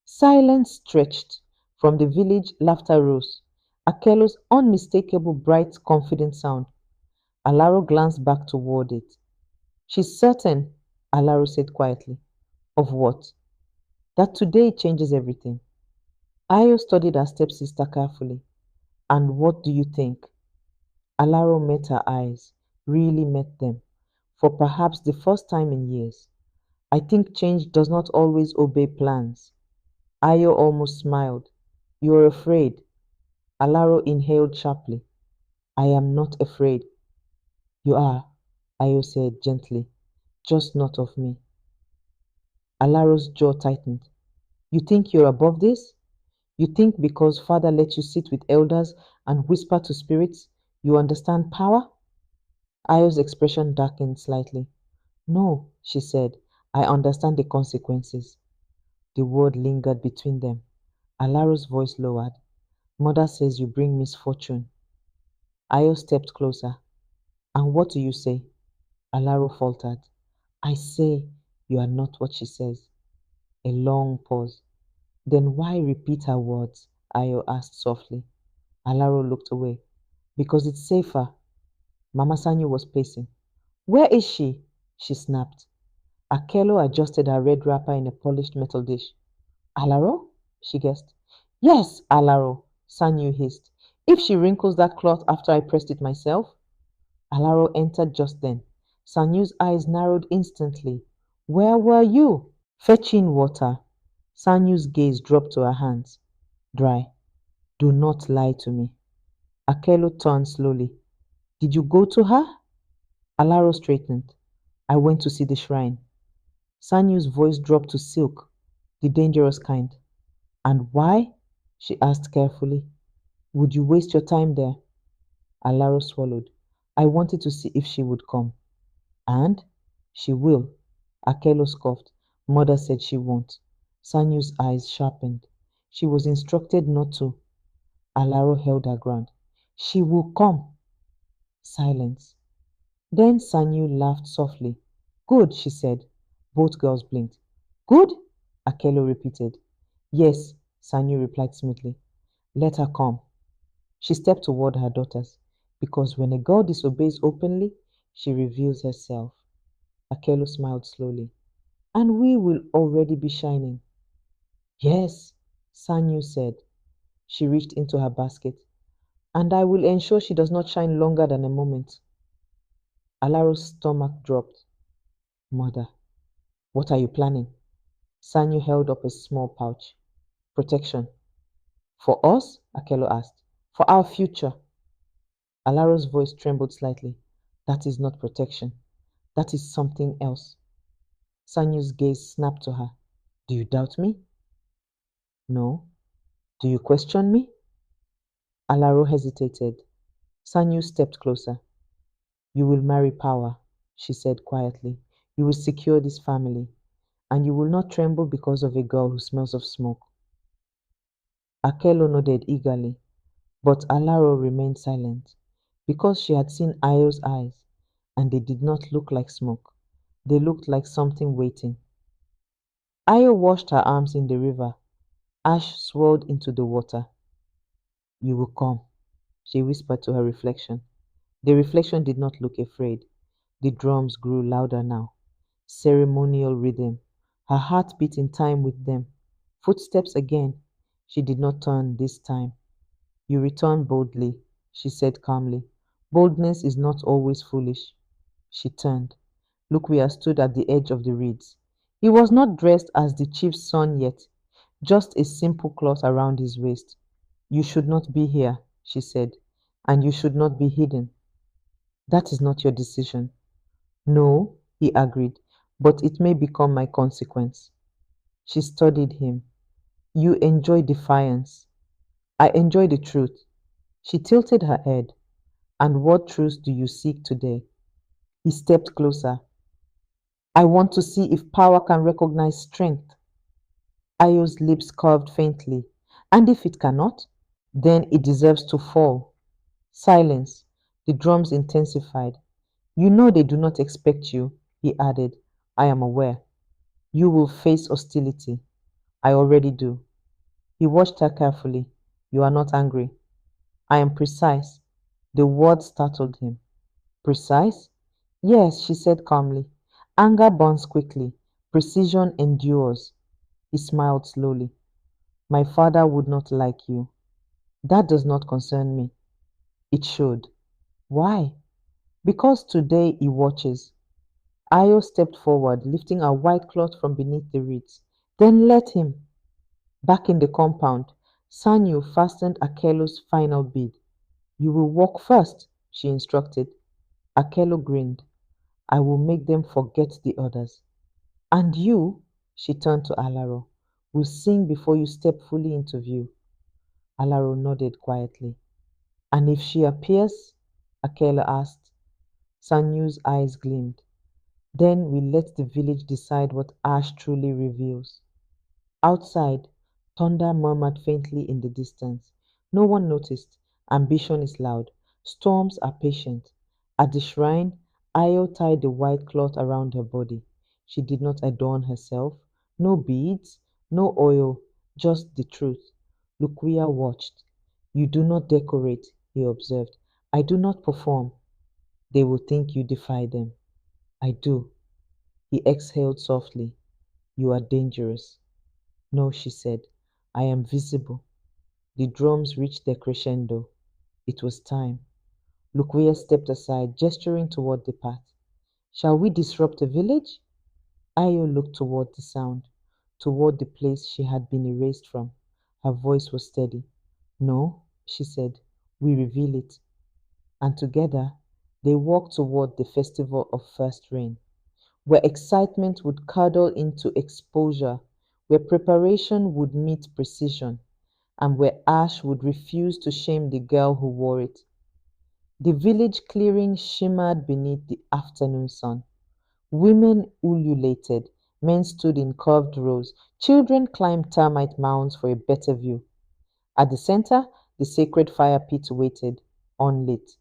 Silence stretched. From the village, laughter rose. Akelo's unmistakable, bright, confident sound. Alaro glanced back toward it. She's certain, Alaro said quietly. Of what? That today changes everything. Ayo studied her stepsister carefully. And what do you think? Alaro met her eyes, really met them, for perhaps the first time in years. I think change does not always obey plans. Ayo almost smiled. You're afraid. Alaro inhaled sharply. I am not afraid. You are, Ayo said gently, just not of me. Alaro's jaw tightened. You think you're above this? You think because father let you sit with elders and whisper to spirits, you understand power? Ayo's expression darkened slightly. No, she said, I understand the consequences. The word lingered between them. Alaro's voice lowered. Mother says you bring misfortune. Ayo stepped closer. And what do you say? Alaro faltered. I say you are not what she says. A long pause. Then why repeat her words? Ayo asked softly. Alaro looked away. Because it's safer. Mama Sanyu was pacing. Where is she? She snapped. Akelo adjusted her red wrapper in a polished metal dish. Alaro? She guessed. Yes, Alaro, Sanyu hissed. If she wrinkles that cloth after I pressed it myself? Alaro entered just then. Sanyu's eyes narrowed instantly. Where were you? Fetching water. Sanyu's gaze dropped to her hands. Dry. Do not lie to me. Akelo turned slowly. Did you go to her? Alaro straightened. I went to see the shrine. Sanyu's voice dropped to silk, the dangerous kind. And why? She asked carefully. Would you waste your time there? Alaro swallowed. I wanted to see if she would come. And? She will. Akelo scoffed. Mother said she won't. Sanyu's eyes sharpened. She was instructed not to. Alaro held her ground. She will come. Silence. Then Sanyu laughed softly. Good, she said. Both girls blinked. Good? Akelo repeated. Yes, Sanyu replied smoothly. Let her come. She stepped toward her daughters, because when a girl disobeys openly, she reveals herself. Akelo smiled slowly. And we will already be shining. Yes, Sanyu said. She reached into her basket. And I will ensure she does not shine longer than a moment. Alaro's stomach dropped. Mother, what are you planning? Sanyu held up a small pouch. Protection. For us? Akelo asked. For our future. Alaro's voice trembled slightly. That is not protection. That is something else. Sanyu's gaze snapped to her. Do you doubt me? No. Do you question me? Alaro hesitated. Sanyu stepped closer. You will marry power, she said quietly. You will secure this family, and you will not tremble because of a girl who smells of smoke. Akelo nodded eagerly, but Alaro remained silent because she had seen Ayo's eyes, and they did not look like smoke. They looked like something waiting. Ayo washed her arms in the river. Ash swirled into the water. You will come, she whispered to her reflection. The reflection did not look afraid. The drums grew louder now. Ceremonial rhythm. Her heart beat in time with them. Footsteps again. She did not turn this time. You return boldly, she said calmly. Boldness is not always foolish. She turned. Luquia stood at the edge of the reeds. He was not dressed as the chief's son yet, just a simple cloth around his waist. You should not be here, she said, and you should not be hidden. That is not your decision. No, he agreed, but it may become my consequence. She studied him. You enjoy defiance. I enjoy the truth. She tilted her head. And what truth do you seek today? He stepped closer. I want to see if power can recognize strength. Ayo's lips curved faintly. And if it cannot, then it deserves to fall. Silence. The drums intensified. You know they do not expect you, he added. I am aware. You will face hostility. I already do. He watched her carefully. You are not angry. I am precise. The word startled him. Precise? Yes, she said calmly. Anger burns quickly. Precision endures. He smiled slowly. My father would not like you. That does not concern me. It should. Why? Because today he watches. Ayo stepped forward, lifting a white cloth from beneath the reeds. Then let him. Back in the compound, Sanyu fastened Akelo's final bead. You will walk first, she instructed. Akelo grinned. I will make them forget the others. And you, she turned to Alaro, will sing before you step fully into view. Alaro nodded quietly. And if she appears? Akela asked. Sanyu's eyes gleamed. Then we let the village decide what ash truly reveals. Outside, thunder murmured faintly in the distance. No one noticed. Ambition is loud. Storms are patient. At the shrine, Ayo tied the white cloth around her body. She did not adorn herself. No beads, no oil, just the truth. Luquia watched. You do not decorate, he observed. I do not perform. They will think you defy them. I do. He exhaled softly. You are dangerous. No, she said. I am visible. The drums reached their crescendo. It was time. Luquia stepped aside, gesturing toward the path. Shall we disrupt the village? Ayo looked toward the sound, toward the place she had been erased from. Her voice was steady. No, she said, we reveal it. And together they walked toward the festival of first rain, where excitement would curdle into exposure, where preparation would meet precision, and where ash would refuse to shame the girl who wore it. The village clearing shimmered beneath the afternoon sun. Women ululated, men stood in curved rows, children climbed termite mounds for a better view. At the center, the sacred fire pit waited, unlit.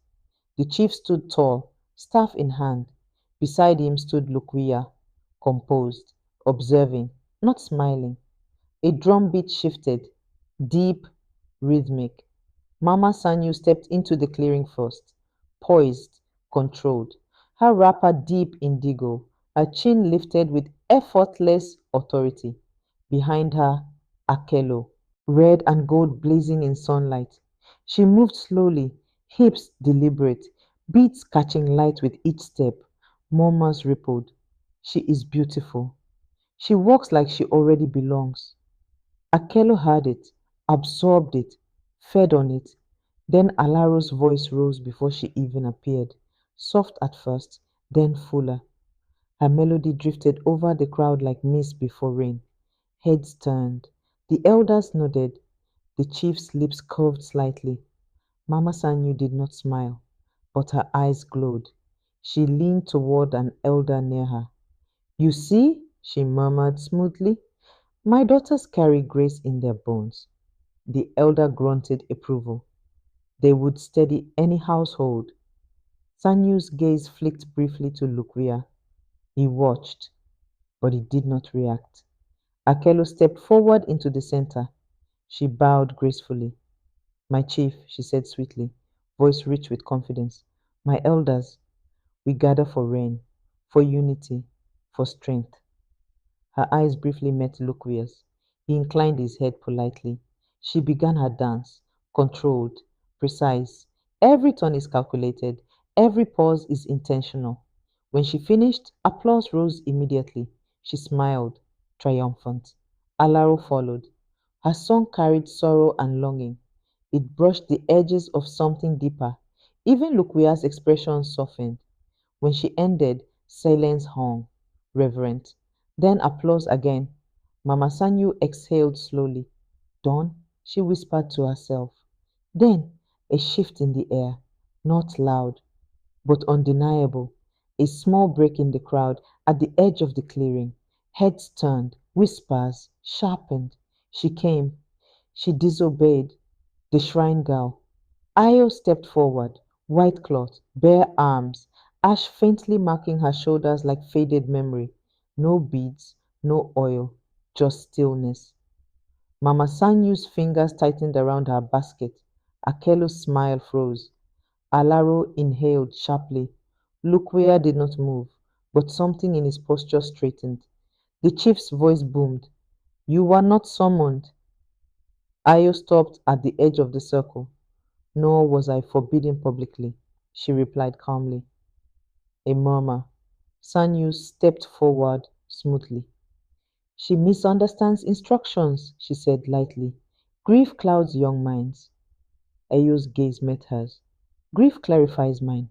The chief stood tall, staff in hand. Beside him stood Luquia, composed, observing, not smiling. A drum beat shifted, deep, rhythmic. Mama Sanyu stepped into the clearing first, poised, controlled. Her wrapper deep indigo, her chin lifted with effortless authority. Behind her, Akelo, red and gold blazing in sunlight. She moved slowly, hips deliberate, beats catching light with each step. Murmurs rippled. She is beautiful. She walks like she already belongs. Akelo heard it, absorbed it, fed on it. Then Alaro's voice rose before she even appeared, soft at first, then fuller. Her melody drifted over the crowd like mist before rain. Heads turned. The elders nodded. The chief's lips curved slightly. Mama Sanyu did not smile, but her eyes glowed. She leaned toward an elder near her. You see, she murmured smoothly, my daughters carry grace in their bones. The elder grunted approval. They would steady any household. Sanyu's gaze flicked briefly to Luquia. He watched, but he did not react. Akelo stepped forward into the center. She bowed gracefully. My chief, she said sweetly, voice rich with confidence. My elders, we gather for rain, for unity, for strength. Her eyes briefly met Luquia's. He inclined his head politely. She began her dance, controlled, precise. Every turn is calculated, every pause is intentional. When she finished, applause rose immediately. She smiled, triumphant. Alaro followed. Her song carried sorrow and longing. It brushed the edges of something deeper. Even Luquia's expression softened. When she ended, silence hung, reverent. Then applause again. Mama Sanyu exhaled slowly. Dawn, she whispered to herself. Then a shift in the air, not loud, but undeniable. A small break in the crowd at the edge of the clearing. Heads turned, whispers sharpened. She came. She disobeyed. The shrine girl. Io stepped forward, white cloth, bare arms, ash faintly marking her shoulders like faded memory. No beads, no oil, just stillness. Mama Sanyu's fingers tightened around her basket. Akelo's smile froze. Alaro inhaled sharply. Lukwea did not move, but something in his posture straightened. The chief's voice boomed. You were not summoned. Ayo stopped at the edge of the circle. Nor was I forbidden publicly, she replied calmly. A murmur. Sanyu stepped forward smoothly. She misunderstands instructions, she said lightly. Grief clouds young minds. Ayo's gaze met hers. Grief clarifies mine.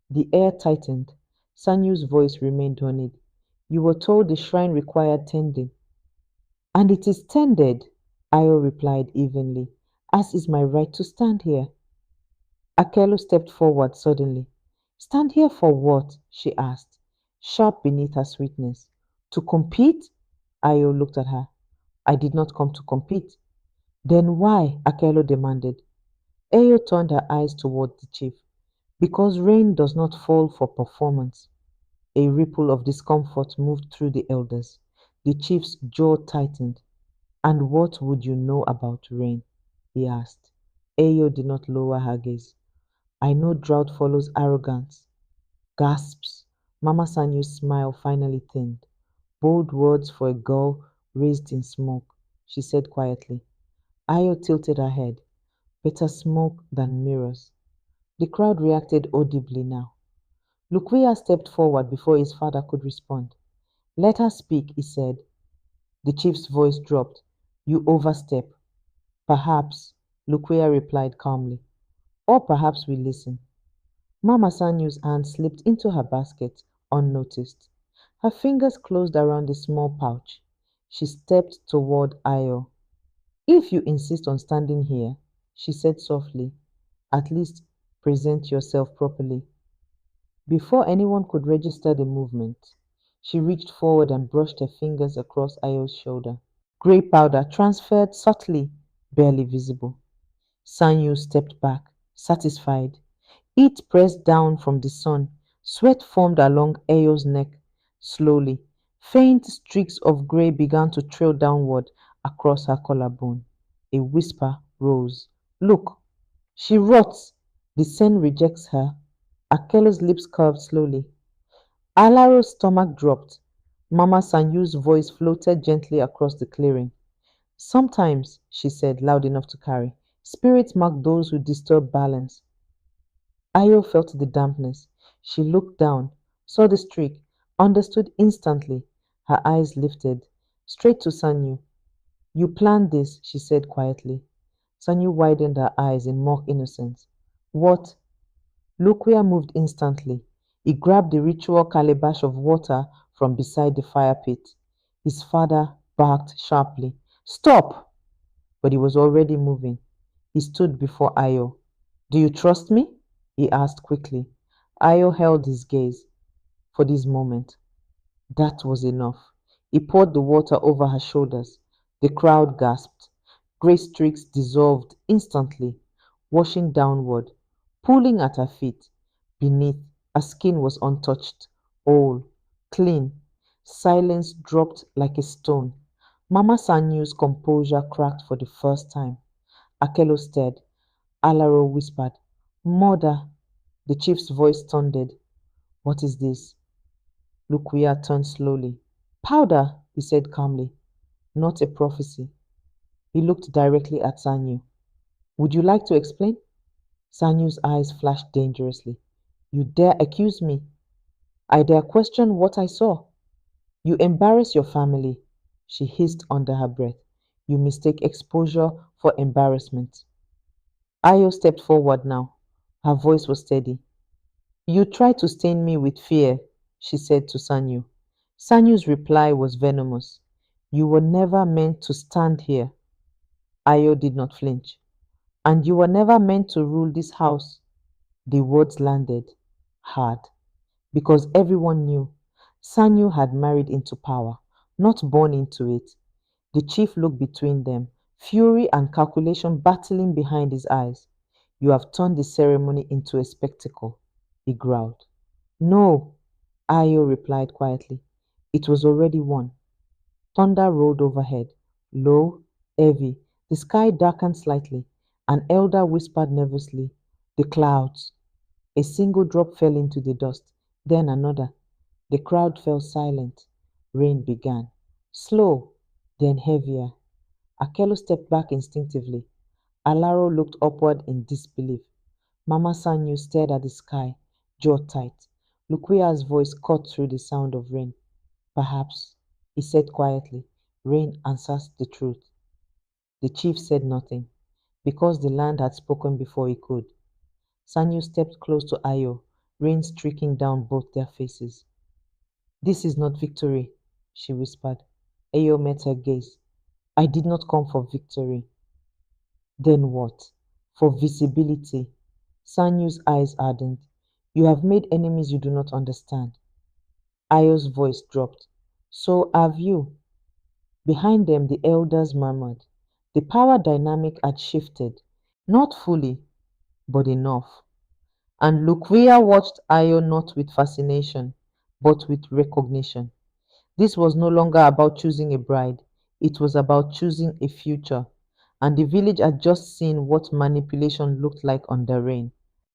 The air tightened. Sanyu's voice remained honeyed. You were told the shrine required tending. And it is tended, Ayo replied evenly, as is my right to stand here. Akelo stepped forward suddenly. Stand here for what? She asked, sharp beneath her sweetness. To compete? Ayo looked at her. I did not come to compete. Then why? Akelo demanded. Ayo turned her eyes toward the chief. Because rain does not fall for performance. A ripple of discomfort moved through the elders. The chief's jaw tightened. And what would you know about rain? He asked. Ayo did not lower her gaze. I know drought follows arrogance. Gasps. Mama Sanyu's smile finally thinned. Bold words for a girl raised in smoke, she said quietly. Ayo tilted her head. Better smoke than mirrors. The crowd reacted audibly now. Luquia stepped forward before his father could respond. Let her speak, he said. The chief's voice dropped. You overstep. Perhaps, Luquia replied calmly. Or perhaps we listen. Mama Sanyu's hand slipped into her basket unnoticed. Her fingers closed around the small pouch. She stepped toward Ayo. If you insist on standing here, she said softly, at least present yourself properly. Before anyone could register the movement, she reached forward and brushed her fingers across Ayo's shoulder. Grey powder transferred subtly, barely visible. Sanyu stepped back, satisfied. Heat pressed down from the sun. Sweat formed along Ayo's neck slowly. Faint streaks of grey began to trail downward across her collarbone. A whisper rose. Look, she rots. The sun rejects her. Akelo's lips curved slowly. Alaro's stomach dropped. Mama Sanyu's voice floated gently across the clearing. Sometimes, she said, loud enough to carry, spirits mark those who disturb balance. Ayo felt the dampness. She looked down, saw the streak, understood instantly. Her eyes lifted, straight to Sanyu. You planned this, she said quietly. Sanyu widened her eyes in mock innocence. What? Luquia moved instantly. He grabbed the ritual calabash of water from beside the fire pit. His father barked sharply. Stop! But he was already moving. He stood before Ayo. Do you trust me? He asked quickly. Ayo held his gaze for this moment. That was enough. He poured the water over her shoulders. The crowd gasped. Grey streaks dissolved instantly, washing downward, pooling at her feet. Beneath, her skin was untouched, whole, clean. Silence dropped like a stone. Mama Sanyu's composure cracked for the first time. Akelo stared. Alaro whispered, Mother, the chief's voice thundered. What is this? Luquia turned slowly. Powder, he said calmly, not a prophecy. He looked directly at Sanyu. Would you like to explain? Sanyu's eyes flashed dangerously. You dare accuse me? I dare question what I saw. You embarrass your family, she hissed under her breath. You mistake exposure for embarrassment. Ayo stepped forward now. Her voice was steady. You try to stain me with fear, she said to Sanyu. Sanyu's reply was venomous. You were never meant to stand here. Ayo did not flinch. And you were never meant to rule this house. The words landed hard because everyone knew Sanyu had married into power, not born into it. The chief looked between them, fury and calculation battling behind his eyes. You have turned the ceremony into a spectacle, he growled. No, Ayo replied quietly. It was already won. Thunder rolled overhead, low, heavy. The sky darkened slightly. An elder whispered nervously, the clouds. A single drop fell into the dust, then another. The crowd fell silent. Rain began. Slow, then heavier. Akelo stepped back instinctively. Alaro looked upward in disbelief. Mama Sanyu stared at the sky, jaw tight. Luquia's voice cut through the sound of rain. Perhaps, he said quietly, rain answers the truth. The chief said nothing, because the land had spoken before he could. Sanyu stepped close to Ayo, rain streaking down both their faces. This is not victory, she whispered. Ayo met her gaze. I did not come for victory. Then what? For visibility. Sanyu's eyes hardened. You have made enemies you do not understand. Ayo's voice dropped. So have you. Behind them, the elders murmured. The power dynamic had shifted. Not fully, but enough. And Luquia watched Ayo not with fascination, but with recognition. This was no longer about choosing a bride, it was about choosing a future. And the village had just seen what manipulation looked like under rain.